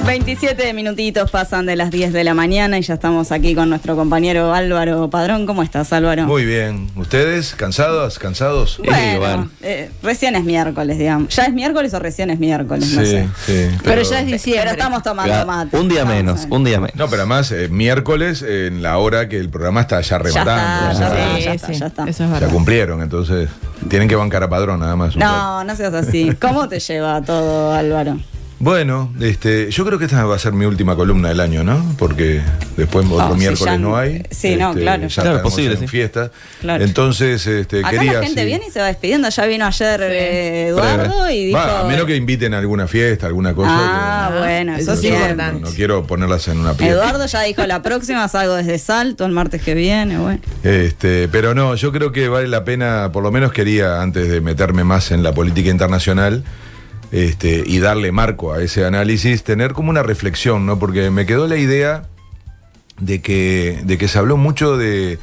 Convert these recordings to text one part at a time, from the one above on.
27 minutitos pasan de las 10 de la mañana y ya estamos aquí con nuestro compañero Álvaro Padrón. ¿Cómo estás, Álvaro? Muy bien. ¿Ustedes? ¿Cansados? Bueno, recién es miércoles, digamos. ¿Ya es miércoles o recién es miércoles? Sí, no sé. sí. Pero ya es diciembre. Pero estamos tomando mate. Un día menos. No, pero además, miércoles, en la hora que el programa está ya rematando. Ya está. Eso es Ya verdad. cumplieron, entonces tienen que bancar a Padrón nada más. No seas así. ¿Cómo te lleva todo, Álvaro? Bueno, yo creo que esta va a ser mi última columna del año, ¿no? Porque después otro miércoles no hay. Sí, no, claro. Ya Claro, estamos posible, en sí. fiesta. Claro. Entonces, Acá quería... la gente sí. viene y se va despidiendo. Ya vino ayer Sí. Eduardo y dijo... Va, a menos que inviten a alguna fiesta, alguna cosa. Bueno, eso Eso sí. es No, importante. no quiero ponerlas en una piedra. Eduardo ya dijo la próxima, salgo desde Salto el martes que viene, bueno. Pero no, yo creo que vale la pena, por lo menos quería, antes de meterme más en la política internacional, y darle marco a ese análisis, tener como una reflexión, ¿no? Porque me quedó la idea de que se habló mucho de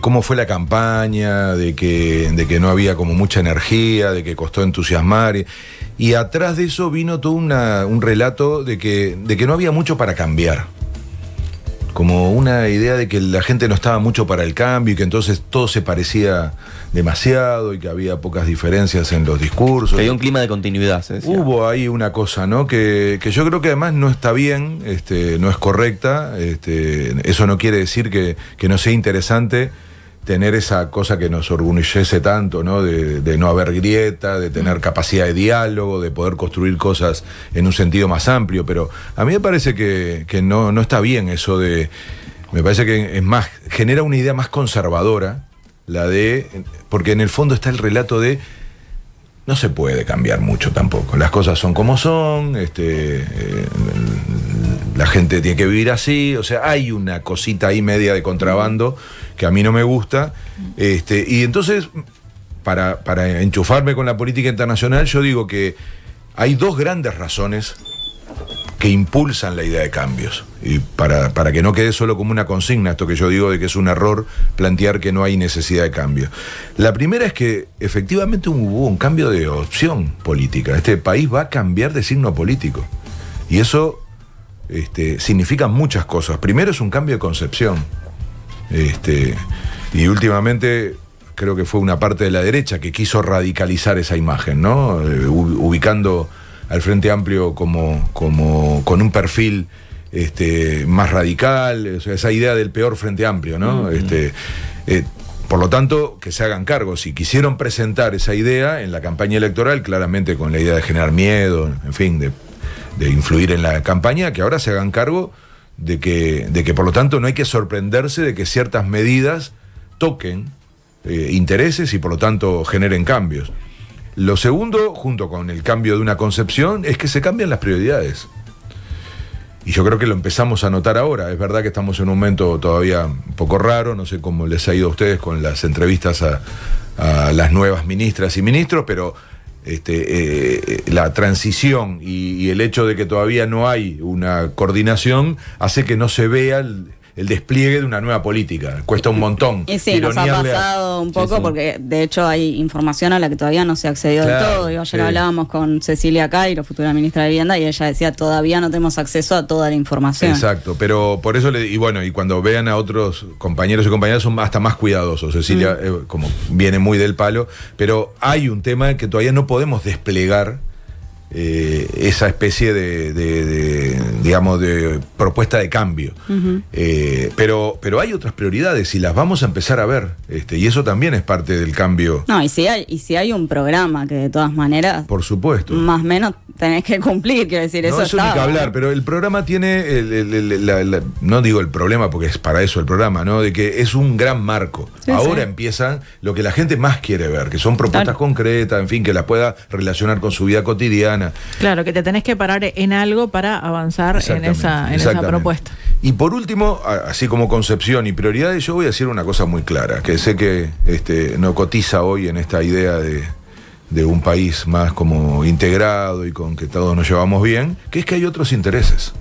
cómo fue la campaña, de que no había como mucha energía, de que costó entusiasmar. Y atrás de eso vino todo un relato de que no había mucho para cambiar. Como una idea de que la gente no estaba mucho para el cambio y que entonces todo se parecía demasiado y que había pocas diferencias en los discursos. Que había un clima de continuidad, se decía. Hubo ahí una cosa, ¿no? Que yo creo que además no está bien, no es correcta. Eso no quiere decir que no sea interesante tener esa cosa que nos orgullece tanto, ¿no? De no haber grieta, de tener capacidad de diálogo, de poder construir cosas en un sentido más amplio. Pero a mí me parece que no está bien eso de... Me parece que es más, genera una idea más conservadora, porque en el fondo está el relato de no se puede cambiar mucho tampoco. Las cosas son como son, la gente tiene que vivir así, o sea, hay una cosita ahí media de contrabando que a mí no me gusta. Y entonces, para enchufarme con la política internacional, yo digo que hay dos grandes razones que impulsan la idea de cambios. Y para que no quede solo como una consigna, esto que yo digo de que es un error plantear que no hay necesidad de cambio. La primera es que efectivamente hubo un cambio de opción política. Este país va a cambiar de signo político. Y eso significa muchas cosas. Primero es un cambio de concepción. Y últimamente creo que fue una parte de la derecha que quiso radicalizar esa imagen, ¿no? Ubicando al Frente Amplio como con un perfil más radical, o sea, esa idea del peor Frente Amplio, ¿no? Por lo tanto, que se hagan cargo. Si quisieron presentar esa idea en la campaña electoral, claramente con la idea de generar miedo, en fin, de influir en la campaña, que ahora se hagan cargo de que por lo tanto no hay que sorprenderse de que ciertas medidas toquen intereses y por lo tanto generen cambios. Lo segundo, junto con el cambio de una concepción, es que se cambian las prioridades. Y yo creo que lo empezamos a notar ahora. Es verdad que estamos en un momento todavía un poco raro, no sé cómo les ha ido a ustedes con las entrevistas a las nuevas ministras y ministros, pero la transición y el hecho de que todavía no hay una coordinación hace que no se vea el despliegue de una nueva política. Cuesta un montón. Y sí, nos ha pasado un poco, porque de hecho hay información a la que todavía no se accedió del todo. Digo, ayer hablábamos con Cecilia Cairo, futura ministra de Vivienda, y ella decía, todavía no tenemos acceso a toda la información. Exacto, pero por eso, y cuando vean a otros compañeros y compañeras son hasta más cuidadosos. Cecilia, como viene muy del palo, pero hay un tema que todavía no podemos desplegar esa especie digamos, de propuesta de cambio. Pero hay otras prioridades y las vamos a empezar a ver, y eso también es parte del cambio. No, y si hay un programa que de todas maneras, por supuesto, más o menos tenés que cumplir, quiero decir, no, eso ni que hablar, pero el programa tiene, no digo el problema porque es para eso el programa, ¿no? De que es un gran marco. Sí, ahora sí. Empiezan lo que la gente más quiere ver, que son propuestas concretas, en fin, que las pueda relacionar con su vida cotidiana. Claro, que te tenés que parar en algo para avanzar en esa propuesta. Y por último, así como concepción y prioridades, yo voy a decir una cosa muy clara, que sé que no cotiza hoy en esta idea de un país más como integrado y con que todos nos llevamos bien, que es que hay otros intereses.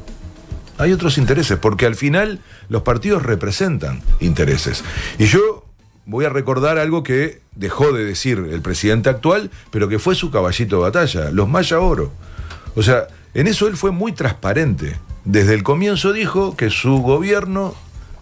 Hay otros intereses, porque al final los partidos representan intereses. Y yo voy a recordar algo que dejó de decir el presidente actual, pero que fue su caballito de batalla, los Maya Oro. O sea, En eso él fue muy transparente. Desde el comienzo dijo que su gobierno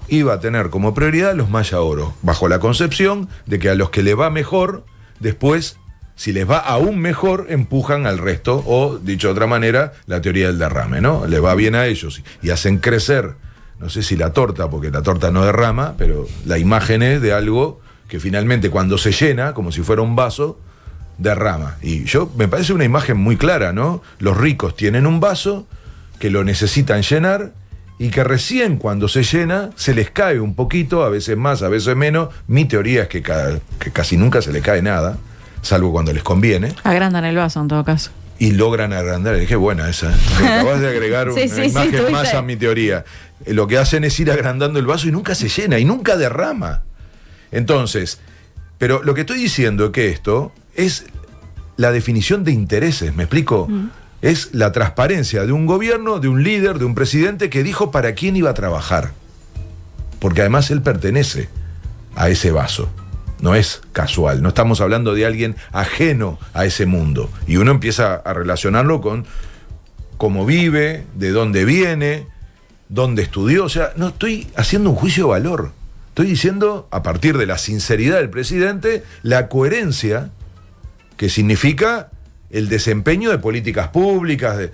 iba a tener como prioridad los Maya Oro, bajo la concepción de que a los que le va mejor, después, si les va aún mejor, empujan al resto, o, dicho de otra manera, la teoría del derrame, ¿no? Les va bien a ellos y hacen crecer, no sé si la torta, porque la torta no derrama, pero la imagen es de algo que finalmente cuando se llena, como si fuera un vaso, derrama. Y me parece una imagen muy clara, ¿no? Los ricos tienen un vaso que lo necesitan llenar, y que recién cuando se llena se les cae un poquito, a veces más, a veces menos. Mi teoría es que casi nunca se le cae nada, salvo cuando les conviene. Agrandan el vaso en todo caso. Y logran agrandar. Qué buena esa. Me acabas de agregar una imagen más a mi teoría. Lo que hacen es ir agrandando el vaso y nunca se llena y nunca derrama. Entonces, pero lo que estoy diciendo es que esto es la definición de intereses, ¿me explico? Es la transparencia de un gobierno, de un líder, de un presidente que dijo para quién iba a trabajar. Porque además él pertenece a ese vaso. No es casual, no estamos hablando de alguien ajeno a ese mundo. Y uno empieza a relacionarlo con cómo vive, de dónde viene, dónde estudió. O sea, no estoy haciendo un juicio de valor. Estoy diciendo, a partir de la sinceridad del presidente, la coherencia que significa el desempeño de políticas públicas.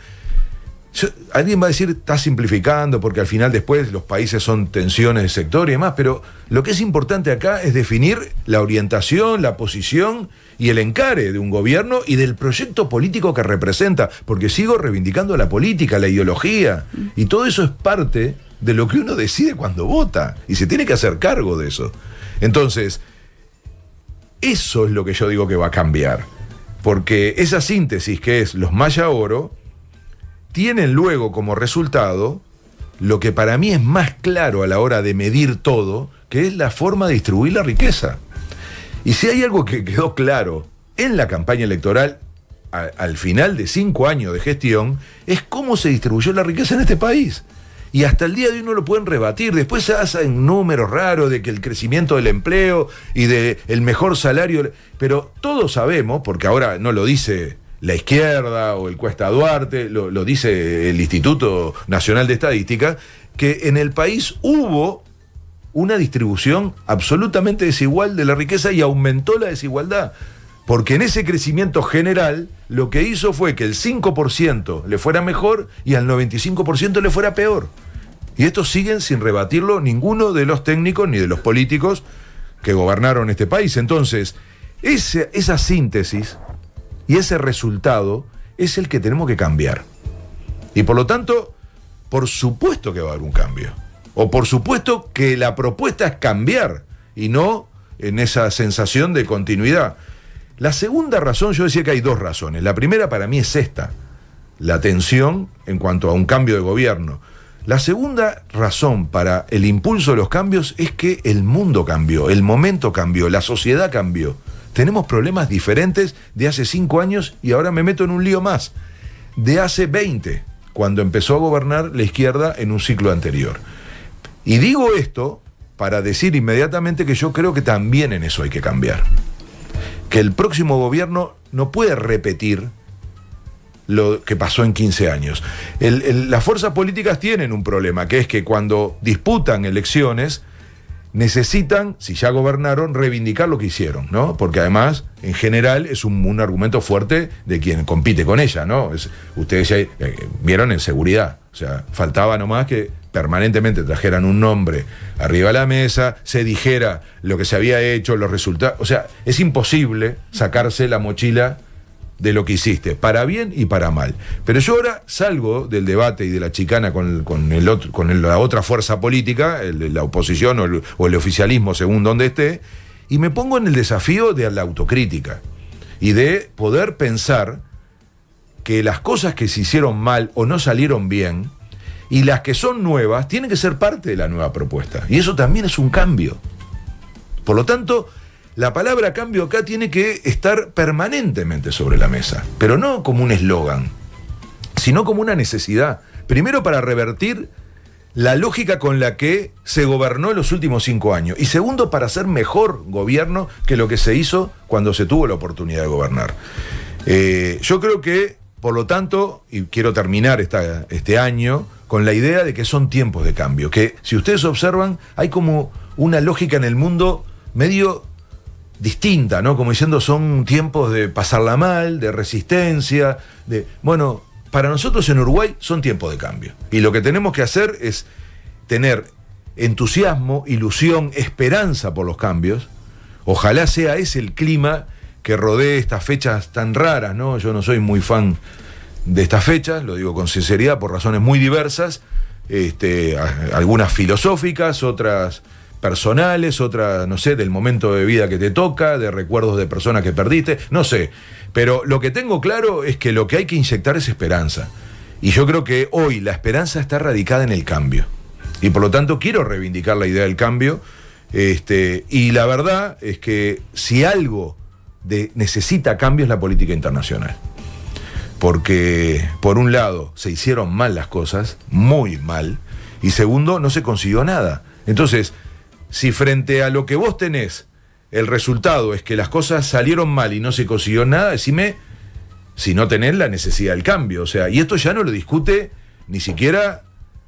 Alguien va a decir, está simplificando, porque al final después los países son tensiones de sector y demás, pero lo que es importante acá es definir la orientación, la posición y el encare de un gobierno y del proyecto político que representa, porque sigo reivindicando la política, la ideología, y todo eso es parte de lo que uno decide cuando vota, y se tiene que hacer cargo de eso. Entonces, eso es lo que yo digo que va a cambiar. Porque esa síntesis que es los Maya Oro, tienen luego como resultado lo que para mí es más claro a la hora de medir todo, que es la forma de distribuir la riqueza. Y si hay algo que quedó claro en la campaña electoral, al final de 5 años de gestión, es cómo se distribuyó la riqueza en este país. Y hasta el día de hoy no lo pueden rebatir. Después se hacen números raros de que el crecimiento del empleo y de el mejor salario, pero todos sabemos, porque ahora no lo dice la izquierda o el Cuesta Duarte, lo dice el Instituto Nacional de Estadística, que en el país hubo una distribución absolutamente desigual de la riqueza y aumentó la desigualdad. Porque en ese crecimiento general lo que hizo fue que el 5% le fuera mejor y al 95% le fuera peor. Y esto siguen sin rebatirlo ninguno de los técnicos ni de los políticos que gobernaron este país. Entonces, esa síntesis y ese resultado es el que tenemos que cambiar. Y por lo tanto, por supuesto que va a haber un cambio. O por supuesto que la propuesta es cambiar y no en esa sensación de continuidad. La segunda razón, yo decía que hay 2 razones. La primera para mí es esta, la tensión en cuanto a un cambio de gobierno. La segunda razón para el impulso de los cambios es que el mundo cambió, el momento cambió, la sociedad cambió. Tenemos problemas diferentes de hace 5 años y ahora me meto en un lío más. De hace 20, cuando empezó a gobernar la izquierda en un ciclo anterior. Y digo esto para decir inmediatamente que yo creo que también en eso hay que cambiar. Que el próximo gobierno no puede repetir lo que pasó en 15 años. Las fuerzas políticas tienen un problema, que es que cuando disputan elecciones, necesitan, si ya gobernaron, reivindicar lo que hicieron, ¿no? Porque además, en general, es un argumento fuerte de quien compite con ella, ¿no? Ustedes ya vieron en seguridad, o sea, faltaba nomás que permanentemente trajeran un nombre arriba de la mesa, se dijera lo que se había hecho, los resultados. O sea, es imposible sacarse la mochila de lo que hiciste, para bien y para mal. Pero yo ahora salgo del debate y de la chicana con la otra fuerza política, la oposición o el oficialismo, según donde esté, y me pongo en el desafío de la autocrítica y de poder pensar que las cosas que se hicieron mal o no salieron bien y las que son nuevas tienen que ser parte de la nueva propuesta. Y eso también es un cambio. Por lo tanto, la palabra cambio acá tiene que estar permanentemente sobre la mesa, pero no como un eslogan, sino como una necesidad. Primero, para revertir la lógica con la que se gobernó en los últimos 5 años. Y segundo, para hacer mejor gobierno que lo que se hizo cuando se tuvo la oportunidad de gobernar. Yo creo que por lo tanto, y quiero terminar este año con la idea de que son tiempos de cambio, que si ustedes observan, hay como una lógica en el mundo medio distinta, ¿no? Como diciendo, son tiempos de pasarla mal, de resistencia, bueno, para nosotros en Uruguay son tiempos de cambio. Y lo que tenemos que hacer es tener entusiasmo, ilusión, esperanza por los cambios. Ojalá sea ese el clima que rodee estas fechas tan raras, ¿no? Yo no soy muy fan de estas fechas, lo digo con sinceridad, por razones muy diversas, algunas filosóficas, otras personales, otras, no sé, del momento de vida que te toca, de recuerdos de personas que perdiste, no sé. Pero lo que tengo claro es que lo que hay que inyectar es esperanza. Y yo creo que hoy la esperanza está radicada en el cambio. Y por lo tanto quiero reivindicar la idea del cambio. Y la verdad es que si algo necesita cambios la política internacional. Porque, por un lado, se hicieron mal las cosas, muy mal, y segundo, no se consiguió nada. Entonces, si frente a lo que vos tenés, el resultado es que las cosas salieron mal y no se consiguió nada, decime si no tenés la necesidad del cambio. O sea, y esto ya no lo discute ni siquiera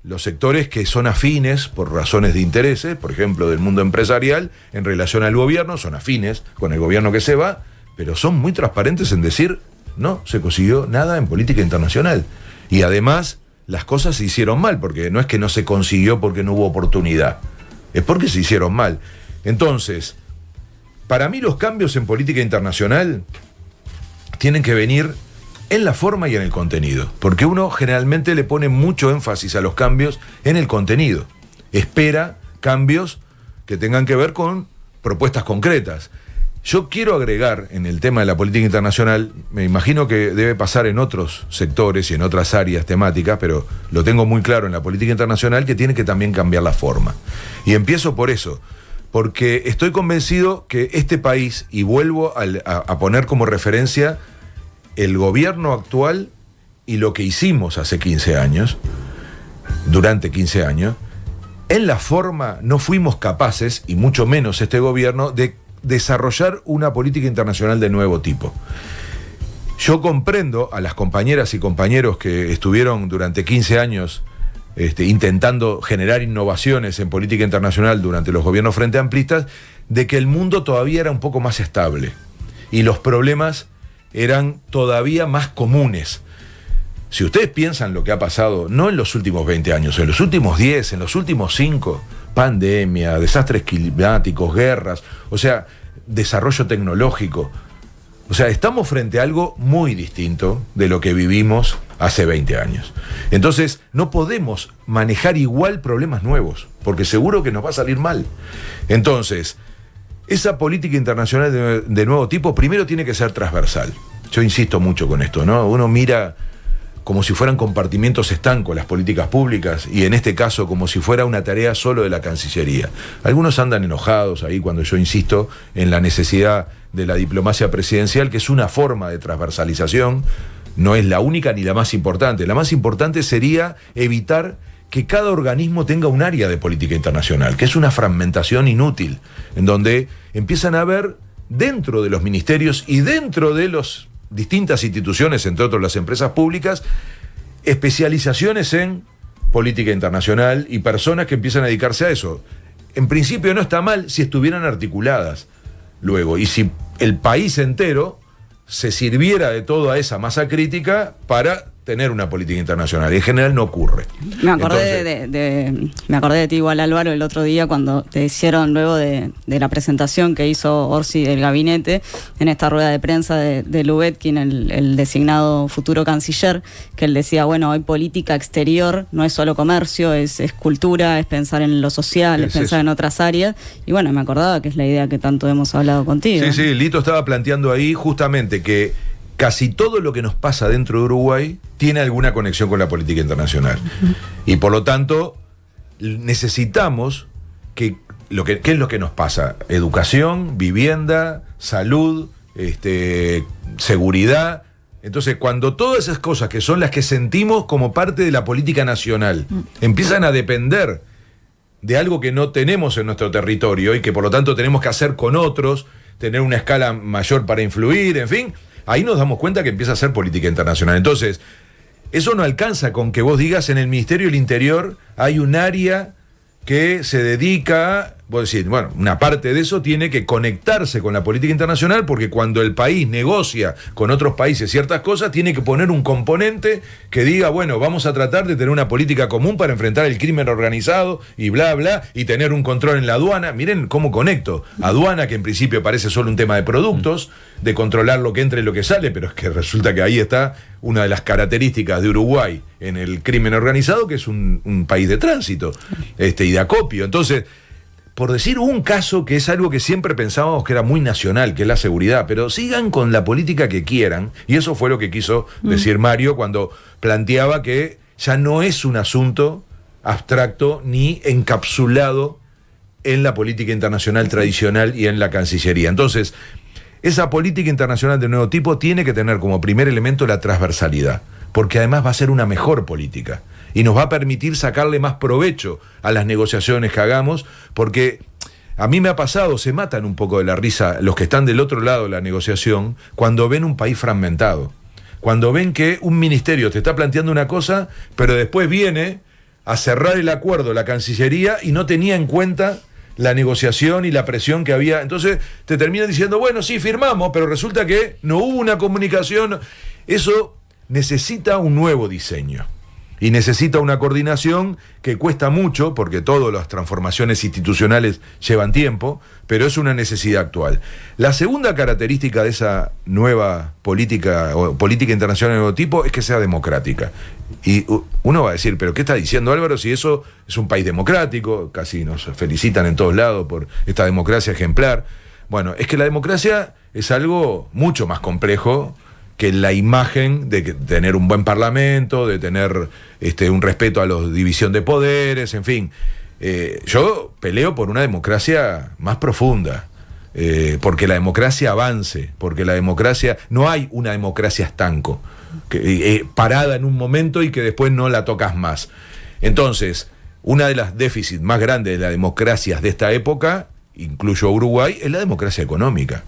los sectores que son afines por razones de intereses, por ejemplo, del mundo empresarial, en relación al gobierno, son afines con el gobierno que se va, pero son muy transparentes en decir, no, se consiguió nada en política internacional. Y además, las cosas se hicieron mal, porque no es que no se consiguió porque no hubo oportunidad, es porque se hicieron mal. Entonces, para mí los cambios en política internacional tienen que venir en la forma y en el contenido, porque uno generalmente le pone mucho énfasis a los cambios en el contenido. Espera cambios que tengan que ver con propuestas concretas. Yo quiero agregar en el tema de la política internacional, me imagino que debe pasar en otros sectores y en otras áreas temáticas, pero lo tengo muy claro en la política internacional, que tiene que también cambiar la forma. Y empiezo por eso, porque estoy convencido que este país, y vuelvo a poner como referencia el gobierno actual y lo que hicimos hace 15 años, durante 15 años, en la forma no fuimos capaces, y mucho menos este gobierno, de desarrollar una política internacional de nuevo tipo. Yo comprendo a las compañeras y compañeros que estuvieron durante 15 años intentando generar innovaciones en política internacional durante los gobiernos frente amplistas, de que el mundo todavía era un poco más estable y los problemas eran todavía más comunes. Si ustedes piensan lo que ha pasado, no en los últimos 20 años, en los últimos 10, en los últimos 5, pandemia, desastres climáticos, guerras, o sea, desarrollo tecnológico. O sea, estamos frente a algo muy distinto de lo que vivimos hace 20 años. Entonces, no podemos manejar igual problemas nuevos, porque seguro que nos va a salir mal. Entonces, esa política internacional de nuevo tipo, primero tiene que ser transversal. Yo insisto mucho con esto, ¿no? Uno mira como si fueran compartimentos estancos las políticas públicas, y en este caso como si fuera una tarea solo de la Cancillería. Algunos andan enojados ahí cuando yo insisto en la necesidad de la diplomacia presidencial, que es una forma de transversalización, no es la única ni la más importante. La más importante sería evitar que cada organismo tenga un área de política internacional, que es una fragmentación inútil, en donde empiezan a haber dentro de los ministerios y dentro de las distintas instituciones, entre otros las empresas públicas, especializaciones en política internacional y personas que empiezan a dedicarse a eso. En principio no está mal si estuvieran articuladas luego, y si el país entero se sirviera de toda esa masa crítica para tener una política internacional. En general no ocurre. Me acordé de ti igual, Álvaro, el otro día cuando te hicieron luego de la presentación que hizo Orsi del gabinete en esta rueda de prensa de Lubetkin, el designado futuro canciller, que él decía, bueno, hoy política exterior no es solo comercio, es cultura, es pensar en lo social, es pensar en otras áreas. Y bueno, me acordaba que es la idea que tanto hemos hablado contigo. Sí, Lito estaba planteando ahí justamente que casi todo lo que nos pasa dentro de Uruguay tiene alguna conexión con la política internacional. Y por lo tanto, necesitamos ¿qué es lo que nos pasa? Educación, vivienda, salud, seguridad. Entonces, cuando todas esas cosas que son las que sentimos como parte de la política nacional empiezan a depender de algo que no tenemos en nuestro territorio y que por lo tanto tenemos que hacer con otros, tener una escala mayor para influir, en fin, ahí nos damos cuenta que empieza a ser política internacional. Entonces, eso no alcanza con que vos digas en el Ministerio del Interior hay un área que se dedica a, vos decís, bueno, una parte de eso tiene que conectarse con la política internacional, porque cuando el país negocia con otros países ciertas cosas, tiene que poner un componente que diga, bueno, vamos a tratar de tener una política común para enfrentar el crimen organizado y bla, bla, y tener un control en la aduana. Miren cómo conecto. Aduana, que en principio parece solo un tema de productos, de controlar lo que entra y lo que sale, pero es que resulta que ahí está una de las características de Uruguay en el crimen organizado, que es un país de tránsito y de acopio. Entonces, por decir un caso que es algo que siempre pensábamos que era muy nacional, que es la seguridad, pero sigan con la política que quieran, y eso fue lo que quiso decir Mario cuando planteaba que ya no es un asunto abstracto ni encapsulado en la política internacional tradicional y en la Cancillería. Entonces, esa política internacional de nuevo tipo tiene que tener como primer elemento la transversalidad, porque además va a ser una mejor política y nos va a permitir sacarle más provecho a las negociaciones que hagamos, porque a mí me ha pasado, se matan un poco de la risa los que están del otro lado de la negociación cuando ven un país fragmentado, cuando ven que un ministerio te está planteando una cosa, pero después viene a cerrar el acuerdo la Cancillería y no tenía en cuenta la negociación y la presión que había. Entonces te terminan diciendo, bueno, sí, firmamos, pero resulta que no hubo una comunicación. Eso necesita un nuevo diseño y necesita una coordinación que cuesta mucho, porque todas las transformaciones institucionales llevan tiempo, pero es una necesidad actual. La segunda característica de esa nueva política o política internacional de nuevo tipo es que sea democrática. Y uno va a decir, ¿pero qué está diciendo Álvaro si eso es un país democrático? Casi nos felicitan en todos lados por esta democracia ejemplar. Bueno, es que la democracia es algo mucho más complejo que la imagen de tener un buen parlamento, de tener un respeto a la división de poderes, en fin. Yo peleo por una democracia más profunda, porque la democracia avance, porque la democracia, no hay una democracia estanco, parada en un momento y que después no la tocas más. Entonces, una de las déficits más grandes de las democracias de esta época, incluyo Uruguay, es la democracia económica.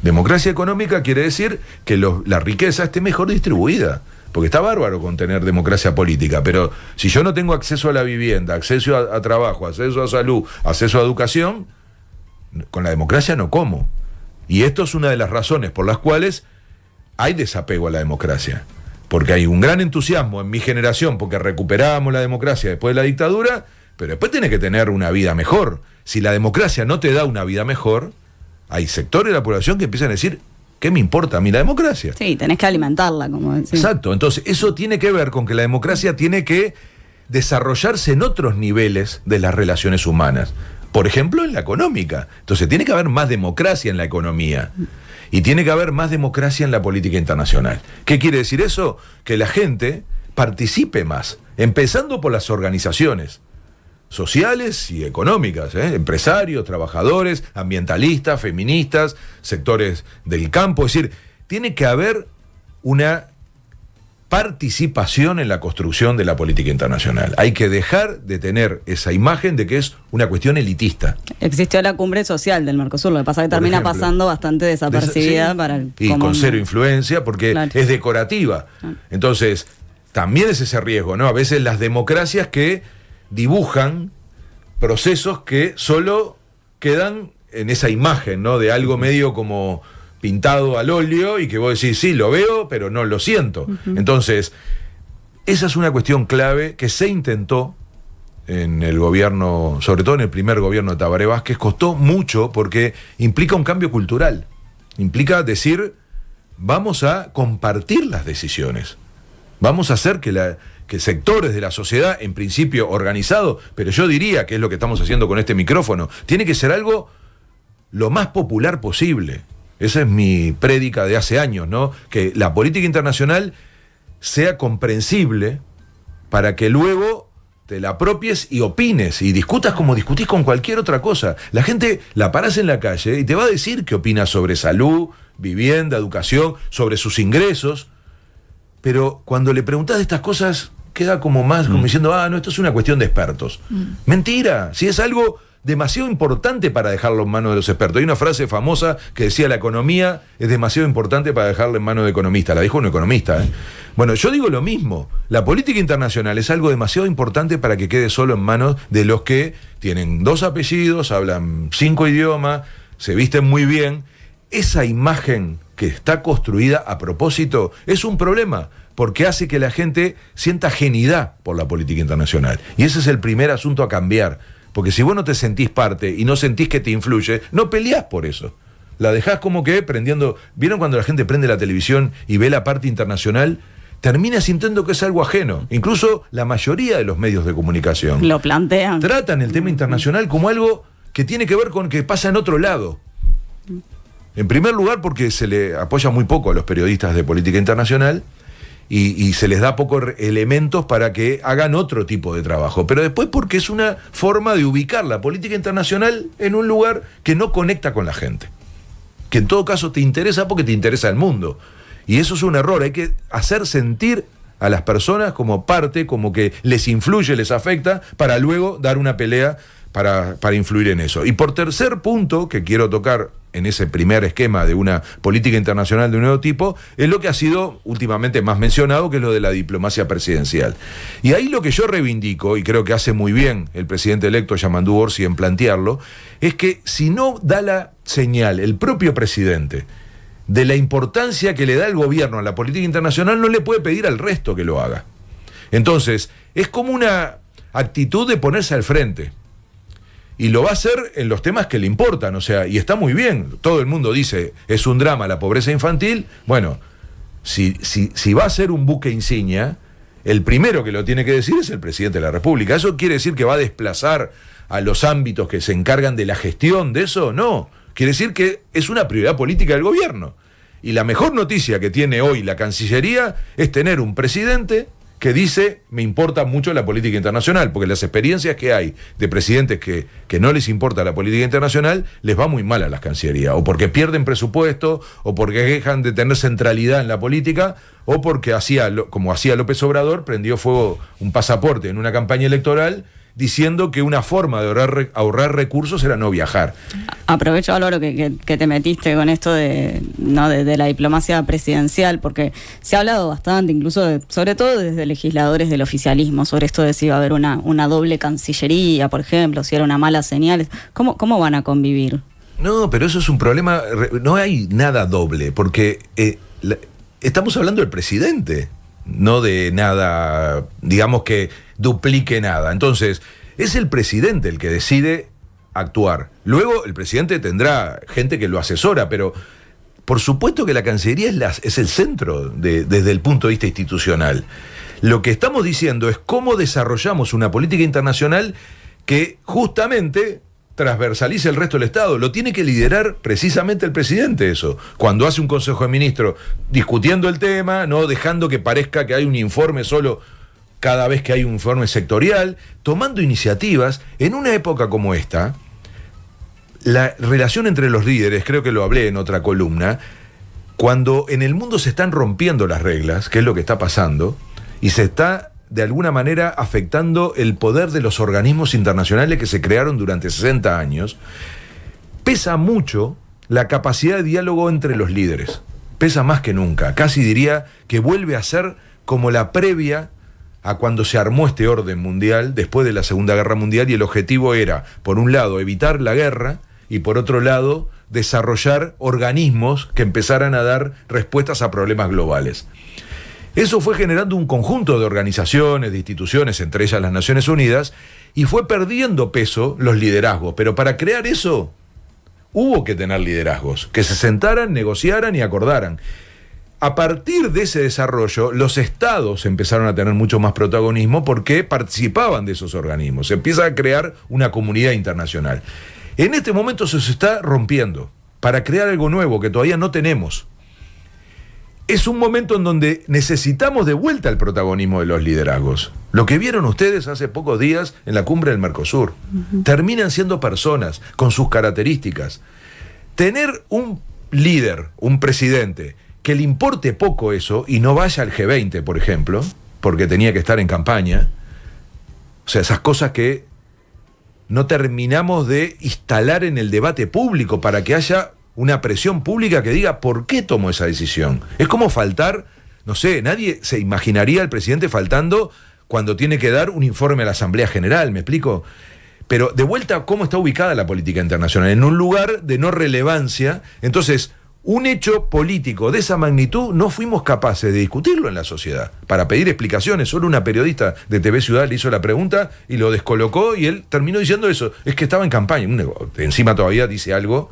Democracia económica quiere decir que la riqueza esté mejor distribuida, porque está bárbaro con tener democracia política, pero si yo no tengo acceso a la vivienda, acceso a trabajo, acceso a salud, acceso a educación, con la democracia no como. Y esto es una de las razones por las cuales hay desapego a la democracia, porque hay un gran entusiasmo en mi generación porque recuperamos la democracia después de la dictadura, pero después tiene que tener una vida mejor. Si la democracia no te da una vida mejor, hay sectores de la población que empiezan a decir, ¿qué me importa a mí la democracia? Sí, tenés que alimentarla, como decís. Exacto, entonces eso tiene que ver con que la democracia tiene que desarrollarse en otros niveles de las relaciones humanas. Por ejemplo, en la económica. Entonces tiene que haber más democracia en la economía. Y tiene que haber más democracia en la política internacional. ¿Qué quiere decir eso? Que la gente participe más, empezando por las organizaciones sociales y económicas, empresarios, trabajadores, ambientalistas, feministas, sectores del campo. Es decir, tiene que haber una participación en la construcción de la política internacional. Hay que dejar de tener esa imagen de que es una cuestión elitista. Existió la cumbre social del Mercosur, lo que pasa es que termina pasando bastante desapercibida sí, para el y con cero influencia, porque claro, es decorativa. Entonces, también es ese riesgo, ¿no? A veces las democracias que dibujan procesos que solo quedan en esa imagen, ¿no? De algo medio como pintado al óleo y que vos decís, sí, lo veo, pero no lo siento. Entonces, esa es una cuestión clave que se intentó en el gobierno, sobre todo en el primer gobierno de Tabaré Vázquez, costó mucho porque implica un cambio cultural. Implica decir, vamos a compartir las decisiones. Vamos a hacer que sectores de la sociedad, en principio organizados, pero yo diría que es lo que estamos haciendo con este micrófono, tiene que ser algo lo más popular posible. Esa es mi prédica de hace años, ¿no? Que la política internacional sea comprensible para que luego te la apropies y opines y discutas como discutís con cualquier otra cosa. La gente la parás en la calle y te va a decir qué opina sobre salud, vivienda, educación, sobre sus ingresos, pero cuando le preguntás de estas cosas queda como más como diciendo, no, esto es una cuestión de expertos. Mentira, si es algo demasiado importante para dejarlo en manos de los expertos. Hay una frase famosa que decía: la economía es demasiado importante para dejarla en manos de economistas. La dijo un economista, ¿eh? Bueno, yo digo lo mismo. La política internacional es algo demasiado importante para que quede solo en manos de los que tienen 2 apellidos, hablan 5 idiomas, se visten muy bien. Esa imagen que está construida a propósito es un problema, porque hace que la gente sienta ajenidad por la política internacional. Y ese es el primer asunto a cambiar. Porque si vos no te sentís parte y no sentís que te influye, no peleás por eso. La dejás como que prendiendo... ¿Vieron cuando la gente prende la televisión y ve la parte internacional? Termina sintiendo que es algo ajeno. Incluso la mayoría de los medios de comunicación lo plantean. Tratan el tema internacional como algo que tiene que ver con que pasa en otro lado. En primer lugar, porque se le apoya muy poco a los periodistas de política internacional y se les da pocos elementos para que hagan otro tipo de trabajo. Pero después porque es una forma de ubicar la política internacional en un lugar que no conecta con la gente. Que en todo caso te interesa porque te interesa el mundo. Y eso es un error. Hay que hacer sentir a las personas como parte, como que les influye, les afecta, para luego dar una pelea para influir en eso. Y por tercer punto, que quiero tocar en ese primer esquema de una política internacional de un nuevo tipo, es lo que ha sido últimamente más mencionado, que es lo de la diplomacia presidencial. Y ahí lo que yo reivindico, y creo que hace muy bien el presidente electo Yamandu Orsi en plantearlo, es que si no da la señal el propio presidente de la importancia que le da el gobierno a la política internacional, no le puede pedir al resto que lo haga. Entonces, es como una actitud de ponerse al frente. Y lo va a hacer en los temas que le importan, o sea, y está muy bien. Todo el mundo dice, es un drama la pobreza infantil. Bueno, si va a ser un buque insignia, el primero que lo tiene que decir es el presidente de la República. ¿Eso quiere decir que va a desplazar a los ámbitos que se encargan de la gestión de eso? No, quiere decir que es una prioridad política del gobierno. Y la mejor noticia que tiene hoy la Cancillería es tener un presidente que dice, me importa mucho la política internacional, porque las experiencias que hay de presidentes que no les importa la política internacional, les va muy mal a las cancillerías, o porque pierden presupuesto, o porque dejan de tener centralidad en la política, o porque como hacía López Obrador, prendió fuego un pasaporte en una campaña electoral, diciendo que una forma de ahorrar recursos era no viajar. Aprovecho, Álvaro, que te metiste con esto de la diplomacia presidencial, porque se ha hablado bastante, incluso sobre todo desde legisladores del oficialismo, sobre esto de si iba a haber una doble cancillería, por ejemplo, si era una mala señal. ¿Cómo van a convivir? No, pero eso es un problema. No hay nada doble, porque estamos hablando del presidente, no de nada, digamos, que duplique nada. Entonces, es el presidente el que decide actuar. Luego, el presidente tendrá gente que lo asesora, pero por supuesto que la Cancillería es el centro desde el punto de vista institucional. Lo que estamos diciendo es cómo desarrollamos una política internacional que justamente transversalice el resto del Estado. Lo tiene que liderar precisamente el presidente eso. Cuando hace un Consejo de Ministros discutiendo el tema, no dejando que parezca que hay un informe solo cada vez que hay un informe sectorial, tomando iniciativas. En una época como esta, la relación entre los líderes, creo que lo hablé en otra columna, cuando en el mundo se están rompiendo las reglas, que es lo que está pasando, y se está de alguna manera afectando el poder de los organismos internacionales que se crearon durante 60 años, pesa mucho la capacidad de diálogo entre los líderes. Pesa más que nunca. Casi diría que vuelve a ser como la previa a cuando se armó este orden mundial después de la Segunda Guerra Mundial, y el objetivo era, por un lado, evitar la guerra, y por otro lado, desarrollar organismos que empezaran a dar respuestas a problemas globales. Eso fue generando un conjunto de organizaciones, de instituciones, entre ellas las Naciones Unidas, y fue perdiendo peso los liderazgos. Pero para crear eso, hubo que tener liderazgos, que se sentaran, negociaran y acordaran. A partir de ese desarrollo, los estados empezaron a tener mucho más protagonismo porque participaban de esos organismos. Se empieza a crear una comunidad internacional. En este momento se está rompiendo para crear algo nuevo que todavía no tenemos. Es un momento en donde necesitamos de vuelta el protagonismo de los liderazgos. Lo que vieron ustedes hace pocos días en la cumbre del Mercosur. Terminan siendo personas con sus características. Tener un líder, un presidente, que le importe poco eso y no vaya al G20, por ejemplo, porque tenía que estar en campaña. O sea, esas cosas que no terminamos de instalar en el debate público para que haya una presión pública que diga por qué tomó esa decisión. Es como faltar, no sé, nadie se imaginaría al presidente faltando cuando tiene que dar un informe a la Asamblea General, ¿me explico? Pero de vuelta, ¿cómo está ubicada la política internacional? En un lugar de no relevancia. Entonces, un hecho político de esa magnitud no fuimos capaces de discutirlo en la sociedad para pedir explicaciones. Solo una periodista de TV Ciudad le hizo la pregunta y lo descolocó y él terminó diciendo eso. Es que estaba en campaña. Encima todavía dice algo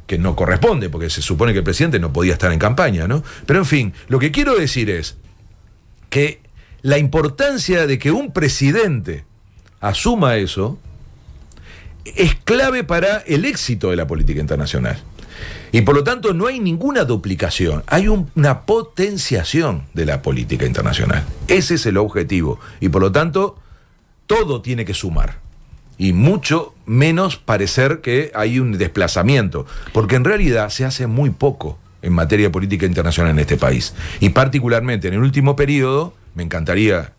que no corresponde, porque se supone que el presidente no podía estar en campaña, ¿no? Pero en fin, lo que quiero decir es que la importancia de que un presidente asuma eso es clave para el éxito de la política internacional. Y por lo tanto no hay ninguna duplicación, hay una potenciación de la política internacional. Ese es el objetivo. Y por lo tanto, todo tiene que sumar. Y mucho menos parecer que hay un desplazamiento. Porque en realidad se hace muy poco en materia de política internacional en este país. Y particularmente en el último periodo, me encantaría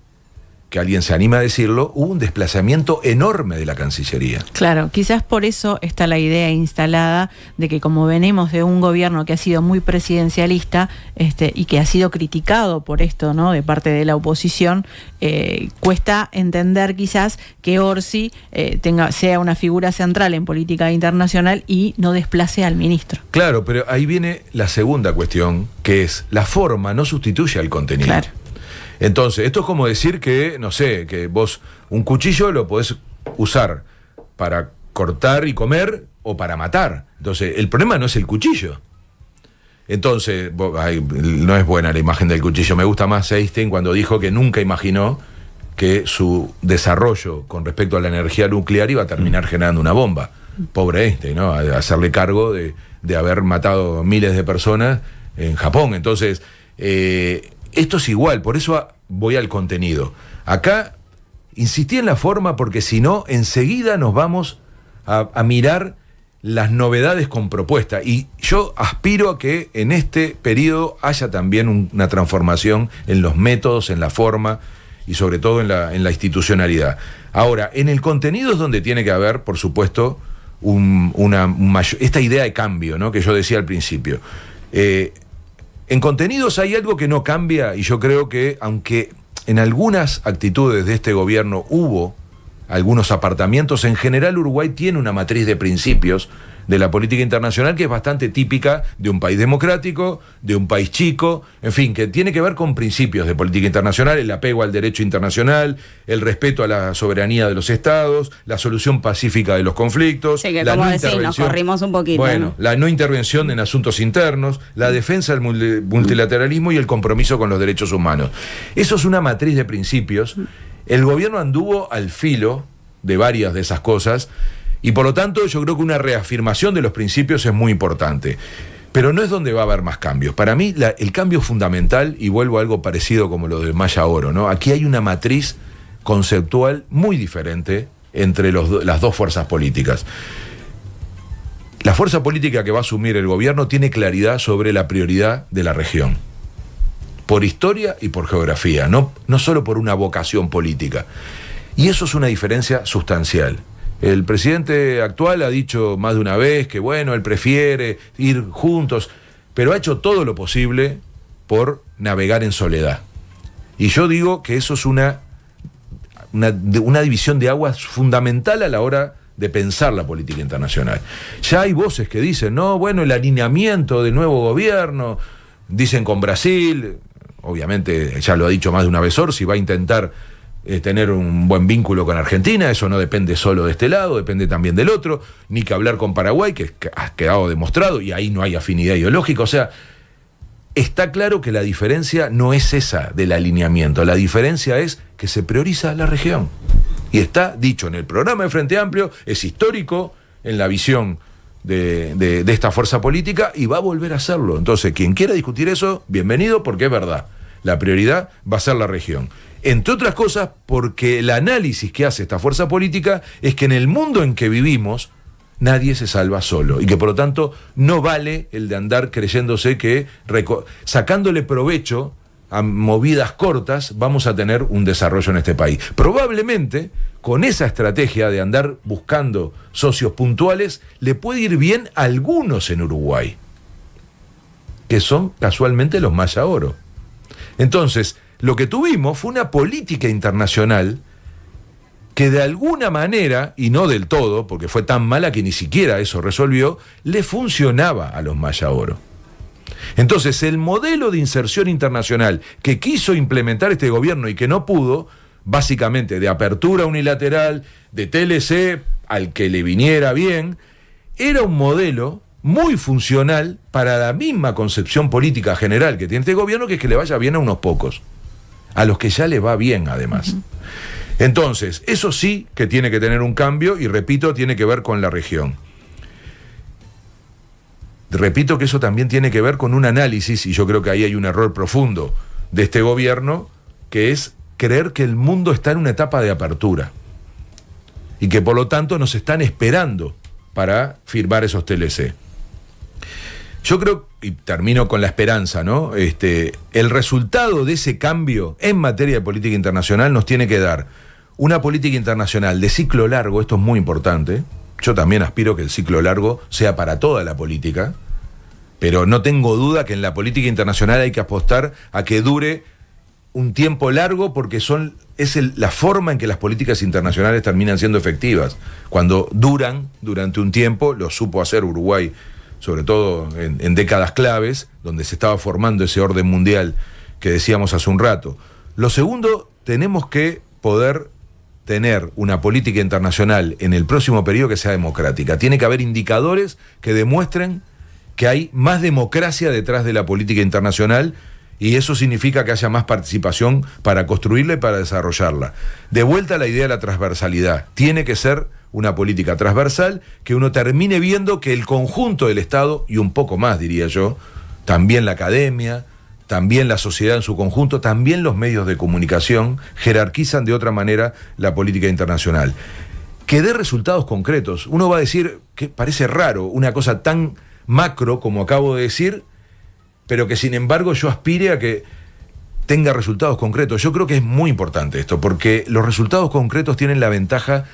que alguien se anime a decirlo, hubo un desplazamiento enorme de la Cancillería. Claro, quizás por eso está la idea instalada de que como venimos de un gobierno que ha sido muy presidencialista y que ha sido criticado por esto, ¿no?, de parte de la oposición, cuesta entender quizás que Orsi sea una figura central en política internacional y no desplace al ministro. Claro, pero ahí viene la segunda cuestión, que es la forma no sustituye al contenido. Claro. Entonces, esto es como decir que, no sé, que vos un cuchillo lo podés usar para cortar y comer o para matar. Entonces, el problema no es el cuchillo. Entonces, no es buena la imagen del cuchillo. Me gusta más Einstein cuando dijo que nunca imaginó que su desarrollo con respecto a la energía nuclear iba a terminar generando una bomba. Pobre Einstein, ¿no? A hacerle cargo de haber matado miles de personas en Japón. Entonces, esto es igual, por eso voy al contenido. Acá insistí en la forma porque si no, enseguida nos vamos a mirar las novedades con propuesta. Y yo aspiro a que en este periodo haya también una transformación en los métodos, en la forma y sobre todo en la institucionalidad. Ahora, en el contenido es donde tiene que haber, por supuesto, esta idea de cambio, ¿no?, que yo decía al principio. En contenidos hay algo que no cambia y yo creo que, aunque en algunas actitudes de este gobierno hubo algunos apartamientos, en general Uruguay tiene una matriz de principios de la política internacional que es bastante típica de un país democrático, de un país chico, en fin, que tiene que ver con principios de política internacional, el apego al derecho internacional, el respeto a la soberanía de los estados, la solución pacífica de los conflictos, sí, que la como no decís, nos corrimos un poquito. Bueno, ¿no? La no intervención en asuntos internos, la defensa del multilateralismo y el compromiso con los derechos humanos. Eso es una matriz de principios. El gobierno anduvo al filo de varias de esas cosas y por lo tanto yo creo que una reafirmación de los principios es muy importante. Pero no es donde va a haber más cambios. Para mí el cambio fundamental, y vuelvo a algo parecido como lo de Maya Oro, ¿no? Aquí hay una matriz conceptual muy diferente entre las dos fuerzas políticas. La fuerza política que va a asumir el gobierno tiene claridad sobre la prioridad de la región, por historia y por geografía, no solo por una vocación política. Y eso es una diferencia sustancial. El presidente actual ha dicho más de una vez que, bueno, él prefiere ir juntos, pero ha hecho todo lo posible por navegar en soledad. Y yo digo que eso es una división de aguas fundamental a la hora de pensar la política internacional. Ya hay voces que dicen, no, bueno, el alineamiento del nuevo gobierno, dicen con Brasil, obviamente ya lo ha dicho más de una vez Orsi, va a intentar tener un buen vínculo con Argentina, eso no depende solo de este lado, depende también del otro, ni que hablar con Paraguay, que ha quedado demostrado, y ahí no hay afinidad ideológica, o sea, está claro que la diferencia no es esa del alineamiento, la diferencia es que se prioriza la región, y está dicho en el programa de Frente Amplio, es histórico en la visión de esta fuerza política, y va a volver a hacerlo. Entonces, quien quiera discutir eso, bienvenido, porque es verdad, la prioridad va a ser la región. Entre otras cosas, porque el análisis que hace esta fuerza política es que en el mundo en que vivimos nadie se salva solo y que por lo tanto no vale el de andar creyéndose que sacándole provecho a movidas cortas vamos a tener un desarrollo en este país. Probablemente con esa estrategia de andar buscando socios puntuales le puede ir bien a algunos en Uruguay, que son casualmente los Maya Oro. Entonces, lo que tuvimos fue una política internacional que de alguna manera, y no del todo, porque fue tan mala que ni siquiera eso resolvió, le funcionaba a los Maya Oro. Entonces, el modelo de inserción internacional que quiso implementar este gobierno y que no pudo, básicamente de apertura unilateral, de TLC al que le viniera bien, era un modelo muy funcional para la misma concepción política general que tiene este gobierno, que es que le vaya bien a unos pocos, a los que ya le va bien además. Entonces, eso sí que tiene que tener un cambio y, repito, tiene que ver con la región. Repito que eso también tiene que ver con un análisis, y yo creo que ahí hay un error profundo de este gobierno, que es creer que el mundo está en una etapa de apertura y que por lo tanto nos están esperando para firmar esos TLC. Yo creo, y termino con la esperanza, ¿no? El resultado de ese cambio en materia de política internacional nos tiene que dar una política internacional de ciclo largo. Esto es muy importante. Yo también aspiro que el ciclo largo sea para toda la política, pero no tengo duda que en la política internacional hay que apostar a que dure un tiempo largo, porque la forma en que las políticas internacionales terminan siendo efectivas. Cuando duran durante un tiempo, lo supo hacer Uruguay, sobre todo en décadas claves, donde se estaba formando ese orden mundial que decíamos hace un rato. Lo segundo, tenemos que poder tener una política internacional en el próximo periodo que sea democrática. Tiene que haber indicadores que demuestren que hay más democracia detrás de la política internacional, y eso significa que haya más participación para construirla y para desarrollarla. De vuelta a la idea de la transversalidad. Tiene que ser una política transversal, que uno termine viendo que el conjunto del Estado, y un poco más diría yo, también la academia, también la sociedad en su conjunto, también los medios de comunicación, jerarquizan de otra manera la política internacional. Que dé resultados concretos. Uno va a decir que parece raro una cosa tan macro como acabo de decir, pero que sin embargo yo aspire a que tenga resultados concretos. Yo creo que es muy importante esto, porque los resultados concretos tienen la ventaja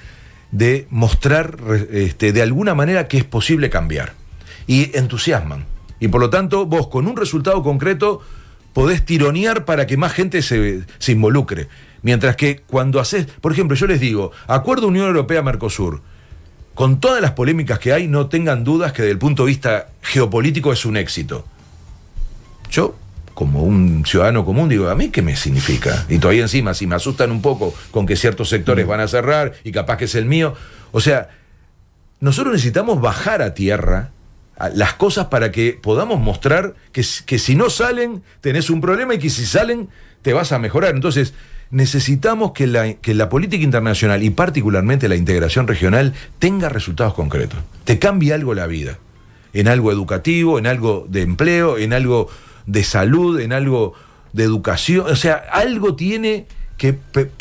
de mostrar de alguna manera que es posible cambiar, y entusiasman. Y por lo tanto, vos con un resultado concreto podés tironear para que más gente se involucre. Mientras que cuando haces, por ejemplo, yo les digo, Acuerdo Unión Europea-Mercosur, con todas las polémicas que hay, no tengan dudas que desde el punto de vista geopolítico es un éxito. Yo, como un ciudadano común, digo, ¿a mí qué me significa? Y todavía encima, si me asustan un poco con que ciertos sectores van a cerrar y capaz que es el mío. O sea, nosotros necesitamos bajar a tierra las cosas para que podamos mostrar que si no salen tenés un problema, y que si salen te vas a mejorar. Entonces necesitamos que la política internacional, y particularmente la integración regional, tenga resultados concretos, te cambie algo la vida, en algo educativo, en algo de empleo, en algo de salud, en algo de educación. O sea, algo tiene que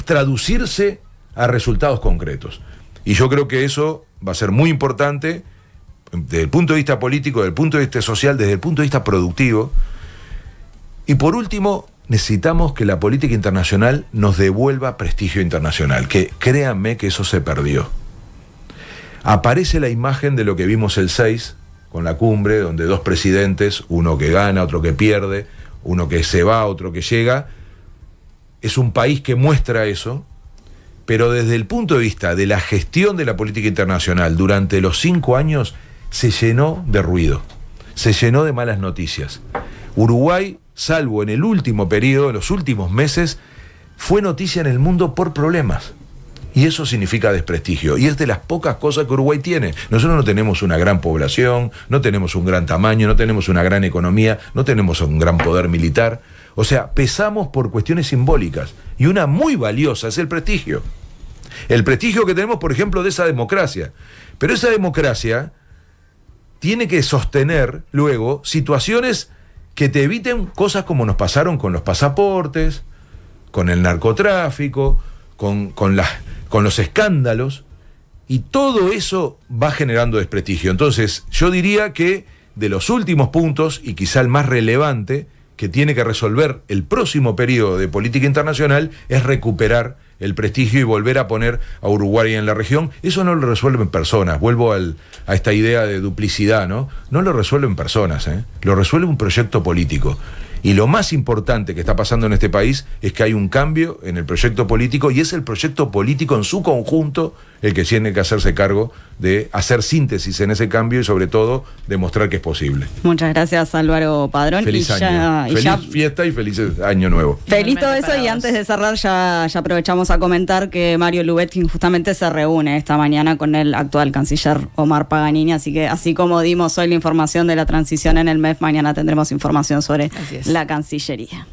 traducirse a resultados concretos, y yo creo que eso va a ser muy importante desde el punto de vista político, desde el punto de vista social, desde el punto de vista productivo. Y por último, necesitamos que la política internacional nos devuelva prestigio internacional, que créanme que eso se perdió. Aparece la imagen de lo que vimos el 6, con la cumbre, donde dos presidentes, uno que gana, otro que pierde, uno que se va, otro que llega. Es un país que muestra eso, pero desde el punto de vista de la gestión de la política internacional durante los 5 años, se llenó de ruido, se llenó de malas noticias. Uruguay, salvo en el último periodo, en los últimos meses, fue noticia en el mundo por problemas. Y eso significa desprestigio. Y es de las pocas cosas que Uruguay tiene. Nosotros no tenemos una gran población, no tenemos un gran tamaño, no tenemos una gran economía, no tenemos un gran poder militar. O sea, pesamos por cuestiones simbólicas. Y una muy valiosa es el prestigio. El prestigio que tenemos, por ejemplo, de esa democracia. Pero esa democracia tiene que sostener luego situaciones que te eviten cosas como nos pasaron con los pasaportes, con el narcotráfico, con los escándalos, y todo eso va generando desprestigio. Entonces, yo diría que de los últimos puntos, y quizá el más relevante, que tiene que resolver el próximo periodo de política internacional es recuperar el prestigio y volver a poner a Uruguay en la región. Eso no lo resuelven personas. Vuelvo a esta idea de duplicidad, ¿no? No lo resuelven personas, lo resuelve un proyecto político. Y lo más importante que está pasando en este país es que hay un cambio en el proyecto político, y es el proyecto político en su conjunto el que tiene que hacerse cargo de hacer síntesis en ese cambio y sobre todo demostrar que es posible. Muchas gracias, Álvaro Padrón. Feliz año. Feliz fiesta y feliz año nuevo. Feliz todo eso, y antes de cerrar ya aprovechamos a comentar que Mario Lubetkin justamente se reúne esta mañana con el actual canciller Omar Paganini, así que así como dimos hoy la información de la transición en el MEF, mañana tendremos información sobre la Cancillería.